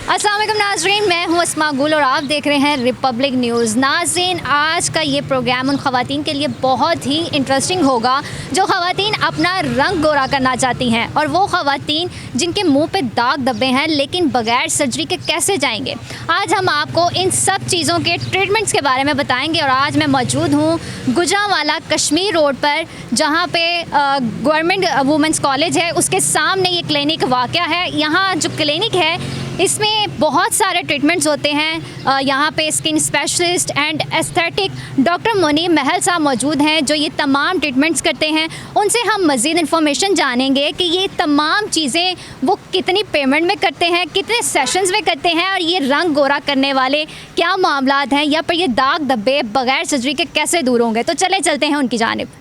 अस्सलाम वालेकुम नाज़रीन, मैं हूँ अस्मा गुल और आप देख रहे हैं रिपब्लिक न्यूज़। नाज़रीन, आज का ये प्रोग्राम उन ख़वातीन के लिए बहुत ही इंटरेस्टिंग होगा जो ख़वातीन अपना रंग गोरा करना चाहती हैं, और वो ख़वातीन जिनके मुंह पे दाग धब्बे हैं लेकिन बगैर सर्जरी के कैसे जाएंगे। आज हम आपको इन सब चीज़ों के ट्रीटमेंट्स के बारे में बताएंगे। और आज मैं मौजूद हूँ गुजरांवाला कश्मीर रोड पर, जहाँ पे गवर्नमेंट वुमेंस कॉलेज है, उसके सामने ये क्लिनिक वाक़या है। यहाँ जो क्लिनिक है इसमें बहुत सारे ट्रीटमेंट्स होते हैं। यहाँ पे skin specialist and aesthetic doctor Munib Mahal sahab मौजूद हैं जो ये तमाम ट्रीटमेंट्स करते हैं। उनसे हम मज़ीद इन्फॉर्मेशन जानेंगे कि ये तमाम चीज़ें वो कितनी पेमेंट में करते हैं, कितने सेशंस में करते हैं, और ये रंग गोरा करने वाले क्या मामलात हैं, या फिर ये दाग धब्बे बगैर सर्जरी के कैसे दूर होंगे। तो चले चलते हैं उनकी जानिब।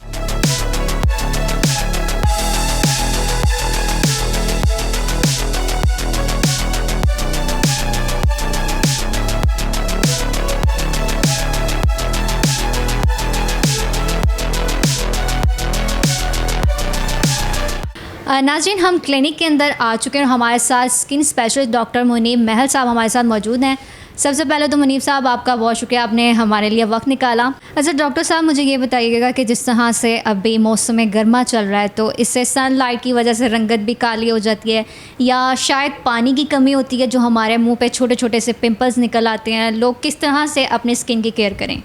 नाज़रीन, हम क्लिनिक के अंदर आ चुके हैं और हमारे साथ skin specialist doctor Munib Mahal साहब हमारे साथ मौजूद हैं। सबसे पहले तो मुनीब साहब, आपका बहुत शुक्रिया, आपने हमारे लिए वक्त निकाला। अच्छा डॉक्टर साहब, मुझे ये बताइएगा कि जिस तरह से अभी मौसम गर्मा चल रहा है तो इससे सनलाइट की वजह से रंगत भी काली हो जाती है, या शायद पानी की कमी होती है जो हमारे मुँह पर छोटे छोटे से पिम्पल्स निकल आते हैं। लोग किस तरह से अपनी स्किन की केयर करें?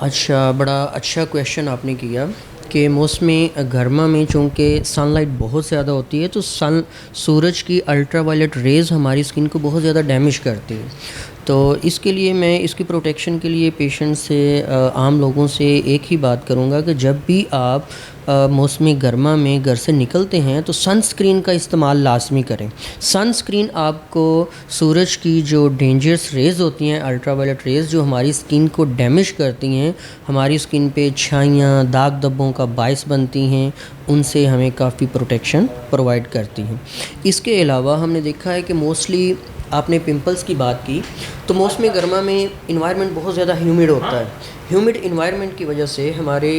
अच्छा, बड़ा अच्छा क्वेश्चन आपने किया कि मौसम गर्मा में चूँकि सनलाइट बहुत ज़्यादा होती है तो सूरज की अल्ट्रावायलेट रेज़ हमारी स्किन को बहुत ज़्यादा डैमेज करती है। तो इसके लिए मैं इसकी प्रोटेक्शन के लिए पेशेंट से आम लोगों से एक ही बात करूँगा कि जब भी आप मौसमी गर्मा में घर से निकलते हैं तो सनस्क्रीन का इस्तेमाल लाजमी करें। सनस्क्रीन आपको सूरज की जो डेंजरस रेज़ होती हैं, अल्ट्रावायलेट रेज़, जो हमारी स्किन को डैमेज करती हैं, हमारी स्किन पे छाइयाँ, दाग धब्बों का बायस बनती हैं, उनसे हमें काफ़ी प्रोटेक्शन प्रोवाइड करती हैं। इसके अलावा हमने देखा है कि मोस्टली आपने पिंपल्स की बात की तो मौसम गर्मा में इन्वायरमेंट बहुत ज़्यादा ह्यूमिड होता है। ह्यूमिड इन्वायरमेंट की वजह से हमारे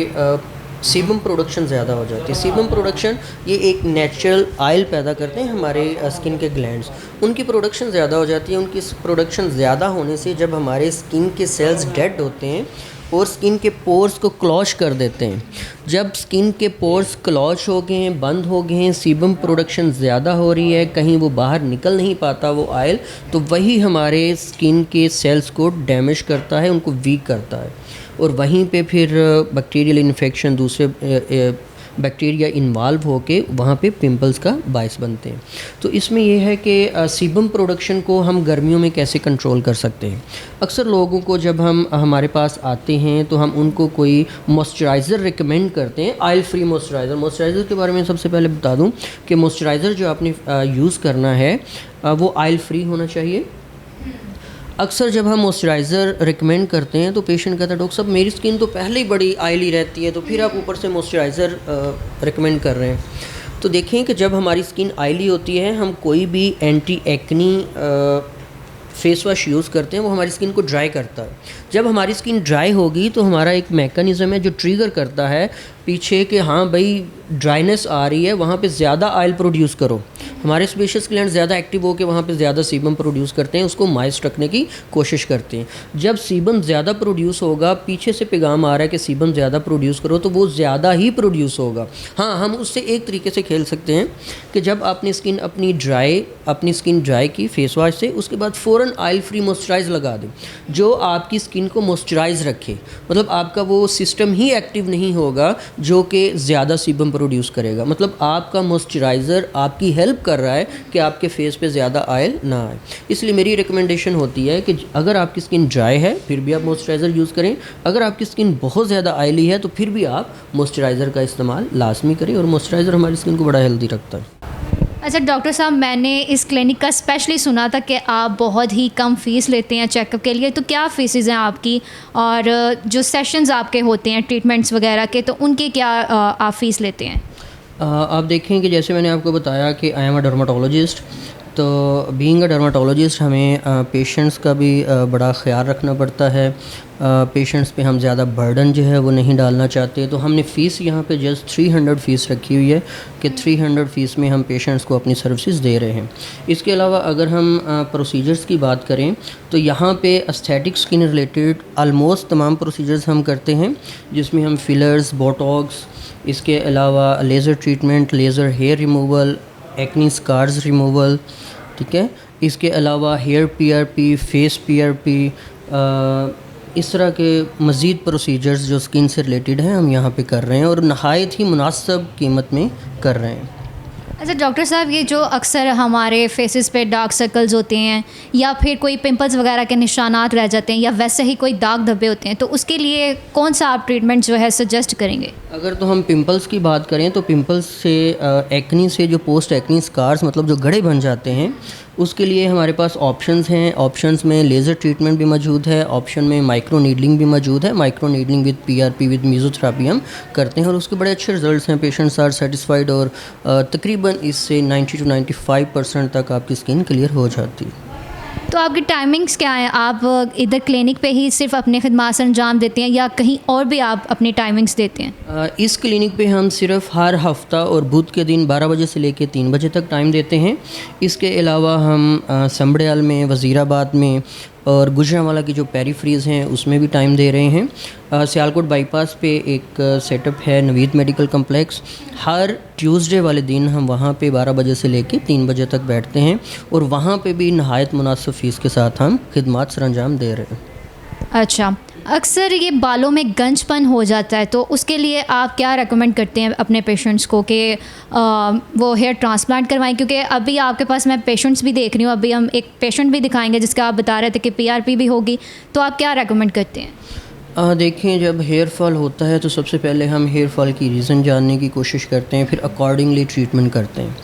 सीबम प्रोडक्शन ज़्यादा हो जाती है। सीबम प्रोडक्शन ये एक नेचुरल ऑयल पैदा करते हैं हमारे स्किन के ग्लैंड्स, उनकी प्रोडक्शन ज़्यादा हो जाती है। उनकी प्रोडक्शन ज़्यादा होने से जब हमारे स्किन के सेल्स डेड होते हैं और स्किन के पोर्स को क्लॉज कर देते हैं, जब स्किन के पोर्स क्लॉज हो गए हैं, बंद हो गए हैं, सीबम प्रोडक्शन ज़्यादा हो रही है, कहीं वो बाहर निकल नहीं पाता वो ऑयल, तो वही हमारे स्किन के सेल्स को डैमेज करता है, उनको वीक करता है, और वहीं पे फिर बैक्टीरियल इन्फेक्शन, दूसरे बैक्टीरिया इन्वॉल्व होके वहाँ पे पिंपल्स का बायस बनते हैं। तो इसमें यह है कि सीबम प्रोडक्शन को हम गर्मियों में कैसे कंट्रोल कर सकते हैं। अक्सर लोगों को जब हम हमारे पास आते हैं तो हम उनको कोई मॉइस्चराइज़र रिकमेंड करते हैं, ऑयल फ्री मॉइस्चराइज़र के बारे में सबसे पहले बता दूं कि मॉइस्चराइज़र जो आपने यूज़ करना है वो ऑयल फ्री होना चाहिए। अक्सर जब हम मॉइस्चराइज़र रिकमेंड करते हैं तो पेशेंट कहता है, डॉक्टर साहब मेरी स्किन तो पहले ही बड़ी ऑयली रहती है, तो फिर आप ऊपर से मॉइस्चराइज़र रिकमेंड कर रहे हैं। तो देखें कि जब हमारी स्किन ऑयली होती है, हम कोई भी anti acne face wash use करते हैं, वो हमारी स्किन को ड्राई करता है। जब हमारी स्किन ड्राई होगी तो हमारा एक मैकेनिज़्म है जो ट्रिगर करता है पीछे कि हाँ भाई ड्राइनेस आ रही है, वहाँ पे ज़्यादा ऑयल प्रोड्यूस करो। हमारे स्पेशियस ग्लैंड ज़्यादा एक्टिव होकर वहाँ पे ज़्यादा सीबम प्रोड्यूस करते हैं, उसको मॉइस्ट रखने की कोशिश करते हैं। जब सीबम ज़्यादा प्रोड्यूस होगा, पीछे से पैगाम आ रहा है कि सीबम ज़्यादा प्रोड्यूस करो, तो वो ज़्यादा ही प्रोड्यूस होगा। हाँ, हम उससे एक तरीके से खेल सकते हैं कि जब आपने अपनी स्किन ड्राई की फेस वॉश से, उसके बाद फ़ौरन ऑयल फ्री मॉइस्चराइज़ लगा दें जो आपकी स्किन को मॉइस्चराइज़ रखे। मतलब आपका वो सिस्टम ही एक्टिव नहीं होगा जो कि ज़्यादा सीबम प्रोड्यूस करेगा। मतलब आपका मॉइस्चराइज़र आपकी हेल्प कर रहा है कि आपके फेस पे ज़्यादा ऑयल ना आए। इसलिए मेरी रिकमेंडेशन होती है कि अगर आपकी स्किन ड्राई है फिर भी आप मॉइस्चराइज़र यूज़ करें, अगर आपकी स्किन बहुत ज़्यादा ऑयली है तो फिर भी आप मॉइस्चराइज़र का इस्तेमाल लाजमी करें, और मॉइस्चराइज़र हमारी स्किन को बड़ा हेल्दी रखता है। अच्छा डॉक्टर साहब, मैंने इस क्लिनिक का स्पेशली सुना था कि आप बहुत ही कम फ़ीस लेते हैं चेकअप के लिए, तो क्या फ़ीसेज़ हैं आपकी, और जो सेशंस आपके होते हैं ट्रीटमेंट्स वगैरह के, तो उनके क्या आप फ़ीस लेते हैं? आप देखें कि जैसे मैंने आपको बताया कि आई एम अ डर्माटोलॉजिस्ट, तो बीइंग अ डर्माटोलॉजिस्ट हमें पेशेंट्स का भी बड़ा ख्याल रखना पड़ता है। पेशेंट्स पे हम ज़्यादा बर्डन जो है वो नहीं डालना चाहते, तो हमने फ़ीस यहाँ पे जस्ट 300 फ़ीस रखी हुई है कि 300 फ़ीस में हम पेशेंट्स को अपनी सर्विसेज दे रहे हैं। इसके अलावा अगर हम प्रोसीजर्स की बात करें तो यहाँ पे एस्थेटिक स्किन रिलेटेड आलमोस्ट तमाम प्रोसीजर्स हम करते हैं, जिसमें हम फिलर्स, बोटॉक्स, इसके अलावा laser treatment, laser hair removal, acne scars removal, ठीक है। इसके अलावा हेयर पीआरपी, फेस पीआरपी, इस तरह के मज़ीद प्रोसीजर्स जो स्किन से रिलेटेड हैं हम यहाँ पे कर रहे हैं और नहायत ही मुनासिब कीमत में कर रहे हैं। अच्छा डॉक्टर साहब, ये जो अक्सर हमारे फेसेस पे डार्क सर्कल्स होते हैं या फिर कोई पिंपल्स वगैरह के निशानात रह जाते हैं या वैसे ही कोई दाग धब्बे होते हैं, तो उसके लिए कौन सा आप ट्रीटमेंट जो है सजेस्ट करेंगे? अगर तो हम पिंपल्स की बात करें तो पिंपल्स से एक्नी से जो पोस्ट एक्नी स्कार्स मतलब जो गड़े बन जाते हैं, उसके लिए हमारे पास ऑप्शंस हैं। ऑप्शंस में लेज़र ट्रीटमेंट भी मौजूद है, ऑप्शन में माइक्रो नीडलिंग भी मौजूद है। Micro needling with PRP with mesotherapy हम करते हैं और उसके बड़े अच्छे रिजल्ट्स हैं। पेशेंट्स आर सेटिस्फाइड और तकरीबन इससे 90 to 95% तक आपकी स्किन क्लियर हो जाती है। तो आपकी टाइमिंग्स क्या हैं? आप इधर क्लिनिक पे ही सिर्फ अपने खिदमात अंजाम देते हैं या कहीं और भी आप अपनी टाइमिंग्स देते हैं? इस क्लिनिक पे हम सिर्फ हर हफ्ता और बुध के दिन 12 बजे से लेकर 3 बजे तक टाइम देते हैं। इसके अलावा हम संबड़ियाल में, वज़ीराबाद में और गुजरांवाला की जो पेरीफ्रीज़ हैं उसमें भी टाइम दे रहे हैं। सियालकोट बाईपास पे एक सेटअप है नवीद मेडिकल कम्प्लेक्स, हर ट्यूसडे वाले दिन हम वहाँ पे 12 बजे से लेके 3 बजे तक बैठते हैं और वहाँ पे भी नहायत मुनासिब फ़ीस के साथ हम खिदमात सरअंजाम दे रहे हैं। अच्छा, अक्सर ये बालों में गंजपन हो जाता है, तो उसके लिए आप क्या रेकमेंड करते हैं अपने पेशेंट्स को कि वो हेयर ट्रांसप्लांट करवाएं? क्योंकि अभी आपके पास मैं पेशेंट्स भी देख रही हूँ, अभी हम एक पेशेंट भी दिखाएंगे जिसका आप बता रहे थे कि पीआरपी भी होगी, तो आप क्या रेकमेंड करते हैं? देखें, जब हेयर फॉल होता है तो सबसे पहले हम हेयर फॉल की रीज़न जानने की कोशिश करते हैं, फिर अकॉर्डिंगली ट्रीटमेंट करते हैं।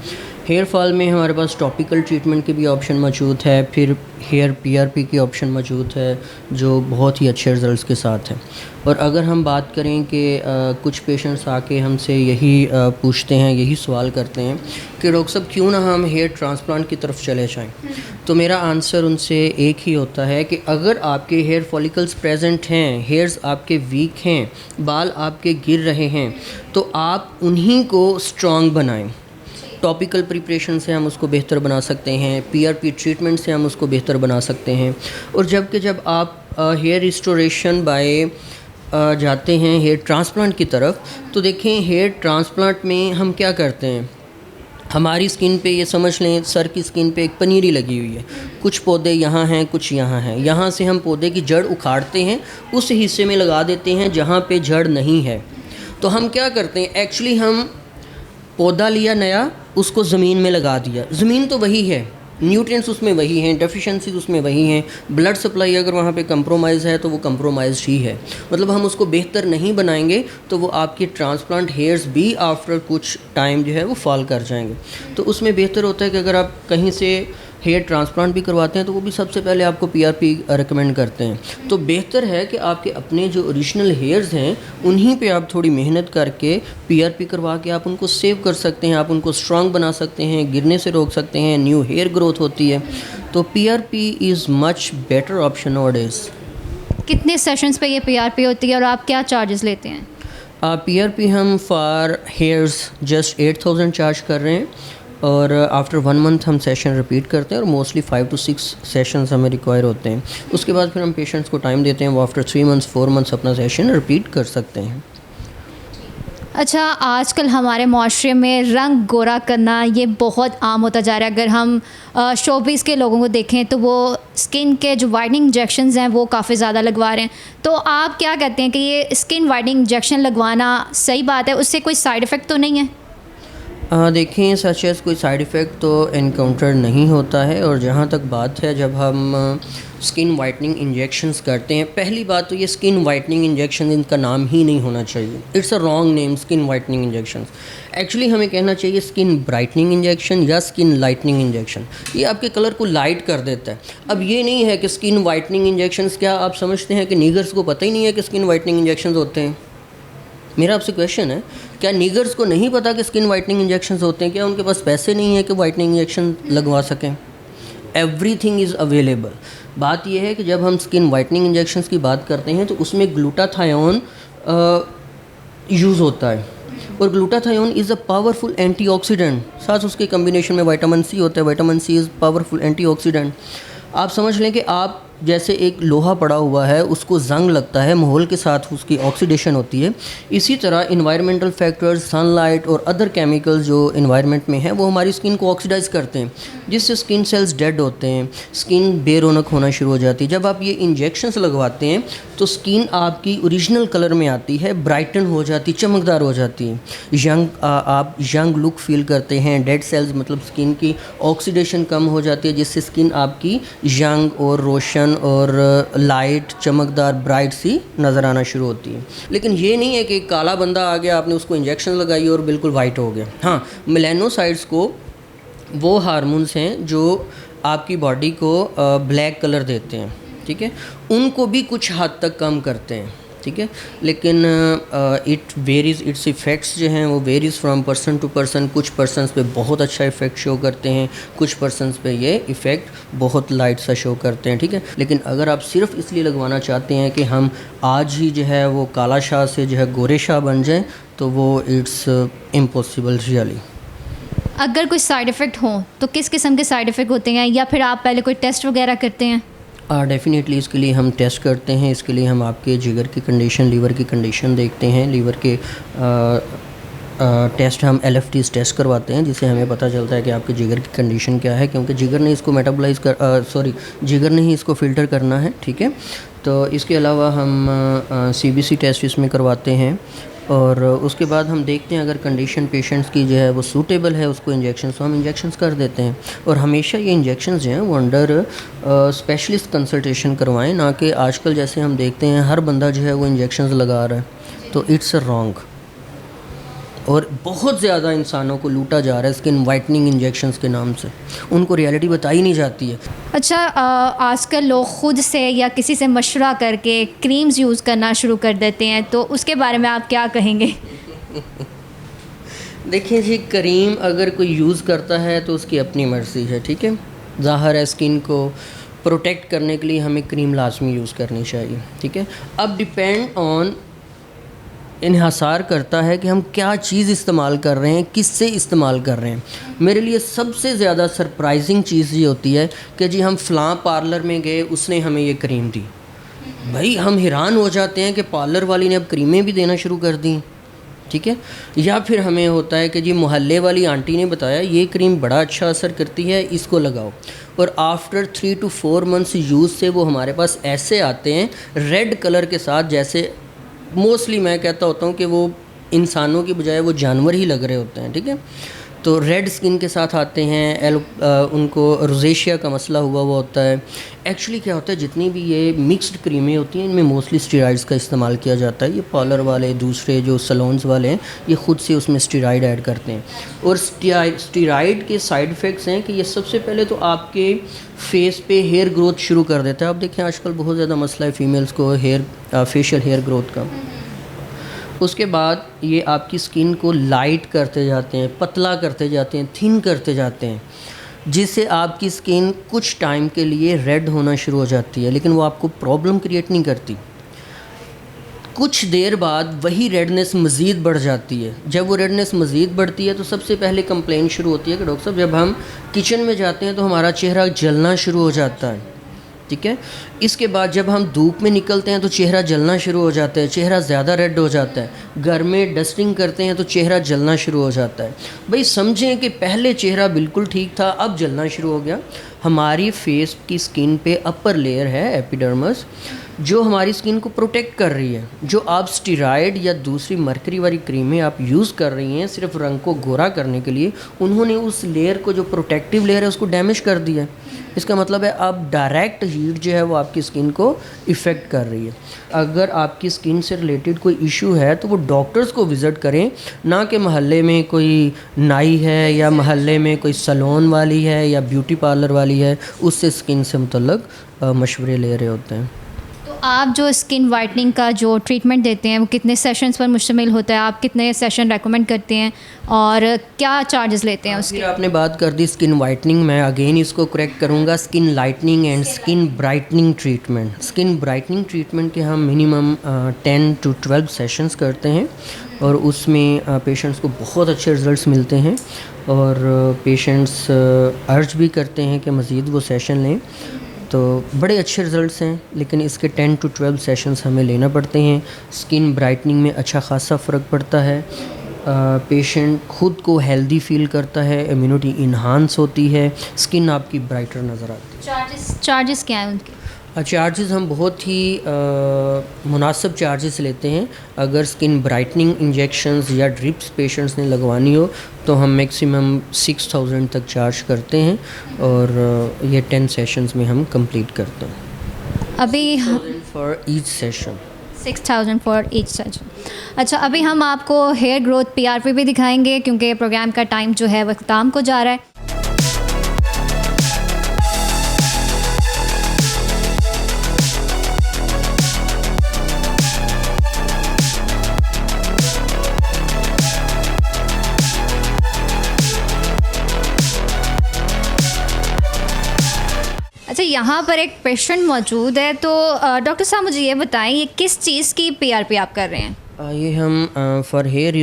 हेयर फॉल में हमारे पास टॉपिकल ट्रीटमेंट के भी ऑप्शन मौजूद है, फिर हेयर पीआरपी की ऑप्शन मौजूद है जो बहुत ही अच्छे रिज़ल्ट्स के साथ है। और अगर हम बात करें कि कुछ पेशेंट्स आके हमसे यही पूछते हैं, यही सवाल करते हैं कि डॉक्टर साहब क्यों ना हम हेयर ट्रांसप्लांट की तरफ चले जाएं, तो मेरा आंसर उनसे एक ही होता है कि अगर आपके हेयर फॉलिकल्स प्रेजेंट हैं, हेयर्स आपके वीक हैं, बाल आपके गिर रहे हैं, तो आप उन्हीं को स्ट्रॉन्ग बनाएं। टॉपिकल प्रिपरेशन से हम उसको बेहतर बना सकते हैं, पीआरपी ट्रीटमेंट से हम उसको बेहतर बना सकते हैं। और जब आप हेयर रिस्टोरेशन बाय जाते हैं हेयर ट्रांसप्लांट की तरफ, तो देखें हेयर ट्रांसप्लांट में हम क्या करते हैं, हमारी स्किन पे ये समझ लें सर की स्किन पे एक पनीरी लगी हुई है, कुछ पौधे यहाँ हैं, कुछ यहाँ हैं। यहाँ से हम पौधे की जड़ उखाड़ते हैं, उस हिस्से में लगा देते हैं जहाँ पे जड़ नहीं है। तो हम क्या करते हैं, एक्चुअली हम पौधा लिया नया, उसको ज़मीन में लगा दिया। ज़मीन तो वही है, न्यूट्रिएंट्स उसमें वही हैं, डेफिशिएंसीज उसमें वही हैं, ब्लड सप्लाई अगर वहाँ पे कंप्रोमाइज़ है तो वो कंप्रोमाइज़ ही है। मतलब हम उसको बेहतर नहीं बनाएंगे तो वो आपके ट्रांसप्लांट हेयर्स भी आफ्टर कुछ टाइम जो है वो फॉल कर जाएंगे। तो उसमें बेहतर होता है कि अगर आप कहीं से हेयर ट्रांसप्लांट भी करवाते हैं तो वो भी सबसे पहले आपको पीआरपी रेकमेंड करते हैं। तो बेहतर है कि आपके अपने जो ओरिजिनल हेयर्स हैं उन्हीं पे आप थोड़ी मेहनत करके पीआरपी करवा के आप उनको सेव कर सकते हैं, आप उनको स्ट्रॉन्ग बना सकते हैं, गिरने से रोक सकते हैं, न्यू हेयर ग्रोथ होती है। तो PRP is much better option nowadays. कितने सेशंस पे ये पीआरपी होती है और आप क्या चार्जेस लेते हैं? पीआरपी हम फॉर हेयर्स जस्ट 8000 चार्ज कर रहे हैं और आफ्टर 1 मंथ हम सेशन रिपीट करते हैं और मोस्टली 5 to 6 सेशंस हमें रिक्वायर होते हैं। उसके बाद फिर हम पेशेंट्स को टाइम देते हैं, वो आफ्टर 3 months 4 months अपना सेशन रिपीट कर सकते हैं। अच्छा, आजकल हमारे माशरे में रंग गोरा करना ये बहुत आम होता जा रहा है। अगर हम शोबीज़ के लोगों को देखें तो वो स्किन के जो वाइटनिंग इंजेक्शंस हैं वो काफ़ी ज़्यादा लगवा रहे हैं। तो आप क्या कहते हैं कि ये स्किन वाइटनिंग इंजेक्शन लगवाना सही बात है, उससे कोई साइड इफ़ेक्ट तो नहीं है? देखें, सच एज़ कोई साइड इफ़ेक्ट तो इनकाउंटर नहीं होता है। और जहाँ तक बात है, जब हम स्किन वाइटनिंग इंजेक्शंस करते हैं, पहली बात तो ये स्किन वाइटनिंग इंजेक्शन इनका नाम ही नहीं होना चाहिए। It's a wrong name, skin whitening injections. Actually हमें कहना चाहिए स्किन ब्राइटनिंग इंजेक्शन या स्किन लाइटनिंग इंजेक्शन। ये आपके कलर को लाइट कर देता है। अब ये नहीं है कि स्किन वाइटनिंग इंजेक्शंस, क्या आप समझते हैं कि नीगर्स को पता ही नहीं है कि स्किन वाइटनिंग इंजेक्शंस होते हैं? मेरा आपसे क्वेश्चन है, क्या नीगर्स को नहीं पता कि स्किन वाइटनिंग इंजेक्शंस होते हैं? क्या उनके पास पैसे नहीं है कि वाइटनिंग इंजेक्शन लगवा सकें? Everything is available. बात यह है कि जब हम स्किन वाइटनिंग इंजेक्शंस की बात करते हैं तो उसमें ग्लूटाथायोन यूज़ होता है, और glutathione is a powerful antioxidant, साथ उसके कम्बिनेशन में विटामिन सी होता है। Vitamin C is powerful antioxidant. आप समझ लें कि आप जैसे एक लोहा पड़ा हुआ है, उसको जंग लगता है, माहौल के साथ उसकी ऑक्सीडेशन होती है। इसी तरह इन्वायरमेंटल फैक्टर्स, सनलाइट और अदर केमिकल्स जो इन्वायरमेंट में हैं वो हमारी स्किन को ऑक्सीडाइज करते हैं, जिससे स्किन सेल्स डेड होते हैं, स्किन बेरौनक होना शुरू हो जाती है। जब आप ये इंजेक्शंस लगवाते हैं तो स्किन आपकी ओरिजिनल कलर में आती है, ब्राइटन हो जाती, चमकदार हो जाती है, आप यंग लुक फील करते हैं। डेड सेल्स मतलब स्किन की ऑक्सीडेशन कम हो जाती है, जिससे स्किन आपकी यंग और रोशन और लाइट, चमकदार, ब्राइट सी नज़र आना शुरू होती है। लेकिन ये नहीं है कि काला बंदा आ गया, आपने उसको इंजेक्शन लगाई और बिल्कुल वाइट हो गया। हाँ, मेलानोसाइट्स को वो हार्मोन्स हैं जो आपकी बॉडी को ब्लैक कलर देते हैं, ठीक है, उनको भी कुछ हद तक कम करते हैं, ठीक है। लेकिन इट वेरीज़, इट्स इफ़ेक्ट्स जो हैं वो varies from person to person. कुछ पर्सनस पे बहुत अच्छा इफ़ेक्ट शो करते हैं, कुछ पर्सनस पे ये इफ़ेक्ट बहुत लाइट सा शो करते हैं, ठीक है। लेकिन अगर आप सिर्फ इसलिए लगवाना चाहते हैं कि हम आज ही जो है वो काला शाह से जो है गोरे शाह बन जाएं, तो वो इट्स इम्पॉसिबल रियली। अगर कोई साइड इफ़ेक्ट हो तो किस किस्म के साइड इफ़ेक्ट होते हैं, या फिर आप पहले कोई टेस्ट वगैरह करते हैं? डेफ़िनेटली इसके लिए हम टेस्ट करते हैं। इसके लिए हम आपके जिगर की कंडीशन, लीवर की कंडीशन देखते हैं। लीवर के टेस्ट हम LFTs टेस्ट करवाते हैं, जिससे हमें पता चलता है कि आपके जिगर की कंडीशन क्या है, क्योंकि जिगर ने इसको मेटाबोलाइज जिगर ने ही इसको फ़िल्टर करना है, ठीक है। तो इसके अलावा हम CBC टेस्ट इसमें करवाते हैं, और उसके बाद हम देखते हैं अगर कंडीशन पेशेंट्स की जो है वो सूटेबल है उसको इंजेक्शंस, तो हम इंजेक्शंस कर देते हैं। और हमेशा ये इंजेक्शंस जो हैं वो अंडर स्पेशलिस्ट कंसल्टेशन करवाएं, ना कि आजकल जैसे हम देखते हैं हर बंदा जो है वो इंजेक्शंस लगा रहा है, तो इट्स रॉन्ग। और बहुत ज़्यादा इंसानों को लूटा जा रहा है स्किन वाइटनिंग इंजेक्शंस के नाम से, उनको रियलिटी बताई नहीं जाती है। अच्छा, आजकल लोग ख़ुद से या किसी से मशवरा करके क्रीम्स यूज़ करना शुरू कर देते हैं, तो उसके बारे में आप क्या कहेंगे? देखिए जी, क्रीम अगर कोई यूज़ करता है तो उसकी अपनी मर्ज़ी है, ठीक है। ज़ाहिर है स्किन को प्रोटेक्ट करने के लिए हमें क्रीम लाजमी यूज़ करनी चाहिए, ठीक है। अब डिपेंड ऑन इन्हासार करता है कि हम क्या चीज़ इस्तेमाल कर रहे हैं, किससे इस्तेमाल कर रहे हैं। मेरे लिए सबसे ज़्यादा सरप्राइजिंग चीज़ ये होती है कि जी हम फ़लाँ पार्लर में गए, उसने हमें ये क्रीम दी। भाई हम हैरान हो जाते हैं कि पार्लर वाली ने अब क्रीमें भी देना शुरू कर दी, ठीक है। या फिर हमें होता है कि जी मोहल्ले वाली आंटी ने बताया ये क्रीम बड़ा अच्छा असर करती है, इसको लगाओ, और आफ्टर 3 to 4 मंथ्स यूज़ से वो हमारे पास ऐसे आते हैं रेड कलर के साथ, जैसे मोस्टली मैं कहता होता हूँ कि वो इंसानों की बजाय वो जानवर ही लग रहे होते हैं, ठीक है। तो रेड स्किन के साथ आते हैं, उनको रोजेशिया का मसला हुआ होता है। एक्चुअली क्या होता है, जितनी भी ये मिक्स्ड क्रीमें होती हैं इनमें मोस्टली स्टेरॉइड्स का इस्तेमाल किया जाता है। ये पार्लर वाले, दूसरे जो सलोन्स वाले हैं, ये ख़ुद से उसमें स्टेरॉइड ऐड करते हैं। और स्टेरॉइड के साइड इफ़ेक्ट्स हैं कि ये सबसे पहले तो आपके फेस पे हेयर ग्रोथ शुरू कर देता है। आप देखें आजकल बहुत ज़्यादा मसला है फीमेल्स को फेशियल हेयर ग्रोथ का। उसके बाद ये आपकी स्किन को लाइट करते जाते हैं, पतला करते जाते हैं, थिन करते जाते हैं, जिससे आपकी स्किन कुछ टाइम के लिए रेड होना शुरू हो जाती है, लेकिन वो आपको प्रॉब्लम क्रिएट नहीं करती। कुछ देर बाद वही रेडनेस मज़ीद बढ़ जाती है। जब वो रेडनेस मज़ीद बढ़ती है तो सबसे पहले कंप्लेंट शुरू होती है कि डॉक्टर साहब जब हम किचन में जाते हैं तो हमारा चेहरा जलना शुरू हो जाता है, ठीक है। इसके बाद जब हम धूप में निकलते हैं तो चेहरा जलना शुरू हो जाता है, चेहरा ज़्यादा रेड हो जाता है। घर में डस्टिंग करते हैं तो चेहरा जलना शुरू हो जाता है। भाई समझें कि पहले चेहरा बिल्कुल ठीक था, अब जलना शुरू हो गया। हमारी फेस की स्किन पे अपर लेयर है एपिडर्मस, जो हमारी स्किन को प्रोटेक्ट कर रही है। जो आप स्टेरॉइड या दूसरी मरकरी वाली क्रीमें आप यूज़ कर रही हैं सिर्फ रंग को गोरा करने के लिए, उन्होंने उस लेयर को, जो प्रोटेक्टिव लेयर है, उसको डैमेज कर दिया है। इसका मतलब है अब डायरेक्ट हीट जो है वो आपकी स्किन को इफ़ेक्ट कर रही है। अगर आपकी स्किन से रिलेटेड कोई इशू है तो वो डॉक्टर्स को विज़िट करें, ना कि महल्ले में कोई नाई है या महल्ले में कोई सलोन वाली है या ब्यूटी पार्लर वाली है, उससे स्किन से मुतल्लक मशवरे ले रहे होते हैं। तो आप जो स्किन वाइटनिंग का जो ट्रीटमेंट देते हैं वो कितने सेशंस पर मुश्तमिल होता है, आप कितने सेशन रेकमेंड करते हैं और क्या चार्जेस लेते हैं उसके? फिर आपने बात कर दी स्किन वाइटनिंग, मैं अगेन इसको करेक्ट करूँगा, skin lightening and skin brightening treatment. Skin brightening treatment के हम मिनिमम 10 to 12 सेशंस करते हैं और उसमें पेशेंट्स को बहुत अच्छे रिजल्ट्स मिलते हैं और पेशेंट्स अर्ज भी करते हैं कि मज़ीद वो सेशन लें, तो बड़े अच्छे रिज़ल्ट्स हैं। लेकिन इसके 10 to 12 सेशंस हमें लेना पड़ते हैं। स्किन ब्राइटनिंग में अच्छा खासा फ़र्क पड़ता है, पेशेंट खुद को हेल्दी फील करता है, इम्यूनिटी इन्हांस होती है, स्किन आपकी ब्राइटर नज़र आती है। चार्जेस क्या हैं उनके? चार्जेस हम बहुत ही मुनासिब चार्जेस लेते हैं। अगर स्किन ब्राइटनिंग इंजेक्शंस या ड्रिप्स पेशेंट्स ने लगवानी हो तो हम मैक्सिमम 6000 तक चार्ज करते हैं और ये 10 सेशंस में हम कंप्लीट करते हैं। अभी for each session 6000 for each session. अच्छा, अभी हम आपको हेयर ग्रोथ PRP भी दिखाएंगे क्योंकि प्रोग्राम का टाइम जो है वह ख़त्म को जा रहा है। अच्छा, यहाँ पर एक पेशेंट मौजूद है, तो डॉक्टर साहब मुझे ये बताएं ये किस चीज़ की PRP आप कर रहे हैं? ये हम फॉर हेयर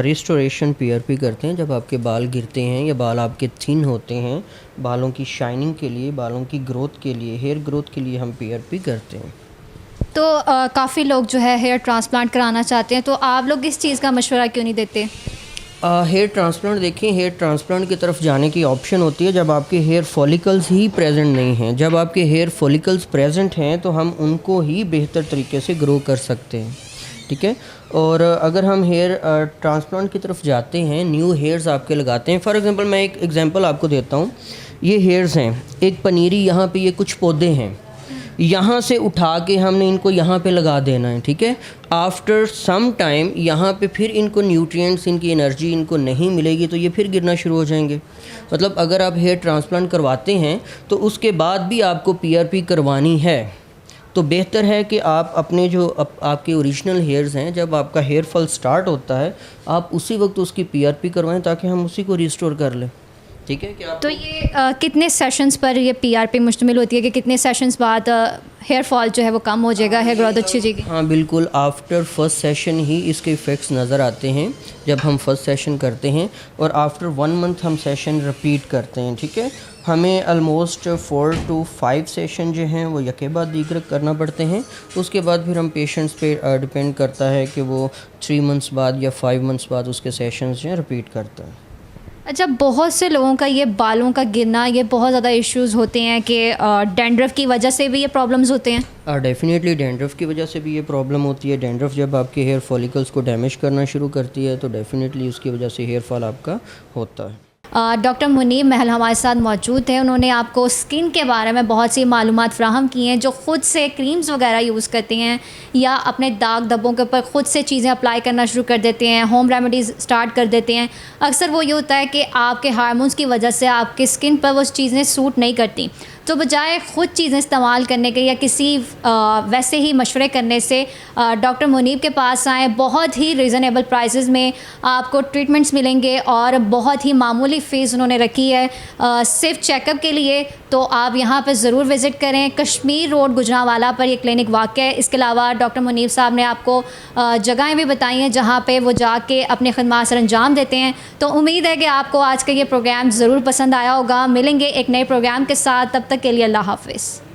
रिस्टोरेशन PRP करते हैं। जब आपके बाल गिरते हैं या बाल आपके थिन होते हैं, बालों की शाइनिंग के लिए, बालों की ग्रोथ के लिए, हेयर ग्रोथ के लिए हम PRP करते हैं। तो काफ़ी लोग जो है हेयर ट्रांसप्लांट कराना चाहते हैं, तो आप लोग इस चीज़ का मशवरा क्यों नहीं देते? हेयर ट्रांसप्लांट देखें, हेयर ट्रांसप्लांट की तरफ जाने की ऑप्शन होती है जब आपके हेयर फॉलिकल्स ही प्रेजेंट नहीं हैं। जब आपके हेयर फॉलिकल्स प्रेजेंट हैं तो हम उनको ही बेहतर तरीके से ग्रो कर सकते हैं, ठीक है। और अगर हम हेयर ट्रांसप्लांट की तरफ जाते हैं, न्यू हेयर्स आपके लगाते हैं। फॉर एग्जांपल मैं एक एग्जांपल आपको देता हूँ। ये हेयर्स हैं, एक पनीरी, यहाँ पे ये कुछ पौधे हैं, यहाँ से उठा के हमने इनको यहाँ पे लगा देना है, ठीक है। आफ्टर सम टाइम यहाँ पे फिर इनको न्यूट्रिएंट्स, इनकी एनर्जी इनको नहीं मिलेगी तो ये फिर गिरना शुरू हो जाएंगे। मतलब अगर आप हेयर ट्रांसप्लांट करवाते हैं तो उसके बाद भी आपको PRP करवानी है तो बेहतर है कि आप अपने जो आपके ओरिजिनल हेयर्स हैं, जब आपका हेयर फॉल स्टार्ट होता है आप उसी वक्त उसकी PRP करवाएं ताकि हम उसी को रिस्टोर कर लें, ठीक है। क्या तो ये कितने सेशंस पर ये PRP मुश्तमिल होती है कि कितने सेशंस बाद हेयर फॉल जो है वो कम हो जाएगा, हेयर ग्रोथ अच्छी हो जाएगी? हाँ बिल्कुल, आफ्टर फर्स्ट सेशन ही इसके इफ़ेक्ट्स नज़र आते हैं जब हम फर्स्ट सेशन करते हैं, और आफ्टर 1 मंथ हम सेशन रिपीट करते हैं, ठीक है। हमें ऑलमोस्ट 4 to 5 सेशन जो हैं वो यके बाद दीगर करना पड़ते हैं। उसके बाद फिर हम पेशेंट्स पे डिपेंड करता है कि वो 3 मंथ्स बाद या 5 मंथ्स बाद उसके सेशंस जो हैं रिपीट करता है। अच्छा, बहुत से लोगों का ये बालों का गिरना, ये बहुत ज़्यादा इश्यूज़ होते हैं कि डैंड्रफ की वजह से भी ये प्रॉब्लम्स होते हैं। डेफिनेटली डैंड्रफ की वजह से भी ये प्रॉब्लम होती है। डैंड्रफ जब आपके हेयर फॉलिकल्स को डैमेज करना शुरू करती है तो डेफिनेटली उसकी वजह से हेयर फॉल आपका होता है। डॉक्टर मुनीब महल हमारे साथ मौजूद हैं। उन्होंने आपको स्किन के बारे में बहुत सी मालूमात फ़राहम की हैं। जो ख़ुद से क्रीम्स वगैरह यूज़ करते हैं या अपने दाग धब्बों के ऊपर ख़ुद से चीज़ें अप्लाई करना शुरू कर देते हैं, होम रेमेडीज़ स्टार्ट कर देते हैं, अक्सर वो ये होता है कि आपके हार्मोन्स की वजह से आपके स्किन पर वो चीज़ें सूट नहीं करती। तो बजाय ख़ुद चीज़ें इस्तेमाल करने के या किसी वैसे ही मशवरे करने से डॉक्टर मुनीब के पास आएँ। बहुत ही रीज़नेबल प्राइसेस में आपको ट्रीटमेंट्स मिलेंगे और बहुत ही मामूली फ़ीस उन्होंने रखी है सिर्फ चेकअप के लिए। तो आप यहाँ पर ज़रूर विज़िट करें। कश्मीर रोड गुजरांवाला पर ये क्लिनिक वाक़ है। इसके अलावा डॉक्टर मुनीब साहब ने आपको जगहें भी बताई हैं जहाँ पे वो जाके अपने खदमात सर अंजाम देते हैं। तो उम्मीद है कि आपको आज का ये प्रोग्राम ज़रूर पसंद आया होगा। मिलेंगे एक नए प्रोग्राम के साथ, तब तक के लिए अल्लाह हाफ़िज़।